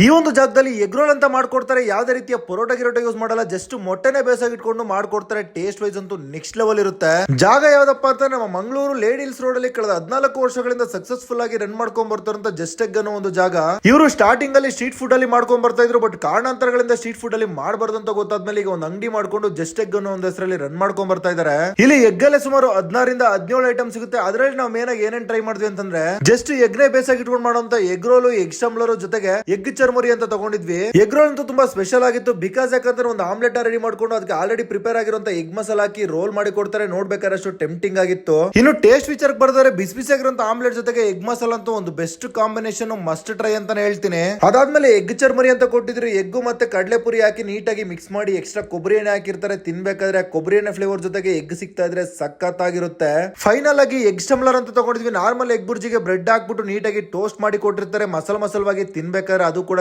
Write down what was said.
ಈ ಒಂದು ಜಾಗದಲ್ಲಿ ಎಗ್ ರೋಲ್ ಅಂತ ಮಾಡ್ಕೊಡ್ತಾರೆ. ಯಾವ್ದೇ ರೀತಿಯ ಪರೋಟ ಗಿರೋಟ ಯೂಸ್ ಮಾಡಲ್ಲ, ಜಸ್ಟ್ ಮೊಟ್ಟೆನೆ ಬೇಸಾಗಿಟ್ಕೊಂಡು ಮಾಡ್ಕೊಡ್ತಾರೆ. ಟೇಸ್ಟ್ ವೈಸ್ ಅಂತೂ ನೆಕ್ಸ್ಟ್ ಲೆವೆಲ್ ಇರುತ್ತೆ. ಜಾಗ ಯಾವ್ದಪ್ಪ ಅಂತ ನಮ್ಮ ಮಂಗಳೂರು ಲೇಡಿ ಹಿಲ್ಸ್ ರೋಡ್ ಅಲ್ಲಿ ಕಳೆದ 14 ವರ್ಷಗಳಿಂದ ಸಕ್ಸಸ್ಫುಲ್ ಆಗಿ ರನ್ ಮಾಡ್ಕೊಂಡ್ ಬರ್ತಾರಂತ ಜಸ್ಟ್ ಎಗ್ ಅನ್ನೋ ಒಂದು ಜಾಗ. ಇವರು ಸ್ಟಾರ್ಟಿಂಗ್ ಅಲ್ಲಿ ಸ್ಟ್ರೀಟ್ ಫುಡ್ ಅಲ್ಲಿ ಮಾಡ್ಕೊಂಡ್ ಬರ್ತಾ ಇದ್ರು, ಬಟ್ ಕಾರಣಾಂತರಗಳಿಂದ ಸ್ಟ್ರೀಟ್ ಫುಡ್ ಅಲ್ಲಿ ಮಾಡಬಾರ್ದು ಅಂತ ಗೊತ್ತಾದ್ಮೇಲೆ ಈಗ ಒಂದು ಅಂಗಡಿ ಮಾಡ್ಕೊಂಡು ಜಸ್ಟ್ ಎಗ್ ಅನ್ನೋ ಒಂದು ಹೆಸರಲ್ಲಿ ರನ್ ಮಾಡ್ಕೊಂಡ್ ಬರ್ತಾ ಇದಾರೆ. ಇಲ್ಲಿ ಎಗ್ ಅಲ್ಲೇ ಸುಮಾರು 16 ರಿಂದ 17 ಐಟಮ್ ಸಿಗುತ್ತೆ. ಅದರಲ್ಲಿ ನಾವು ಮೇನ್ ಆಗಿ ಏನೇನ್ ಟ್ರೈ ಮಾಡಿದ್ವಿ ಅಂತಂದ್ರೆ, ಜಸ್ಟ್ ಎಗ್ ನೇ ಬೇಸಾಗಿ ಇಟ್ಕೊಂಡು ಮಾಡುವಂತ ಎಗ್ ರೋಲ್, ಎಗ್ ಸ್ಟಂಬ್ಲರ್ ಜೊತೆಗೆ ಎಗ್ ಚರ್ಮುರಿ ಅಂತ ತಗೊಂಡಿದ್ವಿ. ಎಗ್ ರೋಲ್ ಅಂತೂ ತುಂಬಾ ಸ್ಪೆಷಲ್ ಆಗಿತ್ತು. ಬಿಕಾಸ್ ಯಾಕಂದ್ರೆ ಒಂದು ಆಮ್ಲೆಟ್ ರೆಡಿ ಮಾಡ್ಕೊಂಡು ಅದಕ್ಕೆ ಆಲ್ರೆಡಿ ಪ್ರಿಪೇರ್ ಆಗಿರುವಂತ ಎಗ್ ಮಸಾಲ ಹಾಕಿ ರೋಲ್ ಮಾಡಿ ಕೊಡ್ತಾರೆ. ನೋಡ್ಬೇಕಾದ್ರೆ ಅಷ್ಟು ಟೆಂಪ್ಟಿಂಗ್ ಆಗಿತ್ತು. ಇನ್ನು ಟೇಸ್ಟ್ ವಿಚಾರಕ್ಕೆ ಬರ್ತಾರೆ, ಬಿಸಿ ಬಿಸಿ ಆಗಿರುವಂತ ಆಮ್ಲೆಟ್ ಜೊತೆಗೆ ಎಗ್ ಮಸಾಲ ಅಂತೂ ಒಂದು ಬೆಸ್ಟ್ ಕಾಂಬಿನೇಷನ್, ಮಸ್ಟ್ ಟ್ರೈ ಅಂತಾನೆ ಹೇಳ್ತೀನಿ. ಅದಾದ್ಮೇಲೆ ಎಗ್ ಚರ್ಮರಿ ಅಂತ ಕೊಟ್ಟಿದ್ರು. ಎಗ್ ಮತ್ತೆ ಕಡಲೆ ಪುರಿ ಹಾಕಿ ನೀಟಾಗಿ ಮಿಕ್ಸ್ ಮಾಡಿ ಎಕ್ಸ್ಟ್ರಾ ಕೊಬ್ಬರಿ ಎಣ್ಣೆ ಹಾಕಿರ್ತಾರೆ. ತಿನ್ಬೇಕಾದ್ರೆ ಕೊಬ್ಬರಿ ಎಣ್ಣೆ ಫ್ಲೇವರ್ ಜೊತೆಗೆ ಎಗ್ ಸಿಗ್ತಾ ಇದ್ರೆ ಸಖತ್ತಾಗಿರುತ್ತೆ. ಫೈನಲ್ ಆಗಿ ಎಗ್ ಸ್ಟಂಬ್ಲರ್ ಅಂತ ತಗೊಂಡಿದ್ವಿ. ನಾರ್ಮಲ್ ಎಗ್ ಬುರ್ಜಿಗೆ ಬ್ರೆಡ್ ಹಾಕ್ಬಿಟ್ಟು ನೀಟಾಗಿ ಟೋಸ್ಟ್ ಮಾಡಿ ಕೊಟ್ಟಿರ್ತಾರೆ. ಮಸಾಲವಾಗಿ ತಿನ್ಬೇಕಾದ್ರೆ ಅದು ಕೂಡ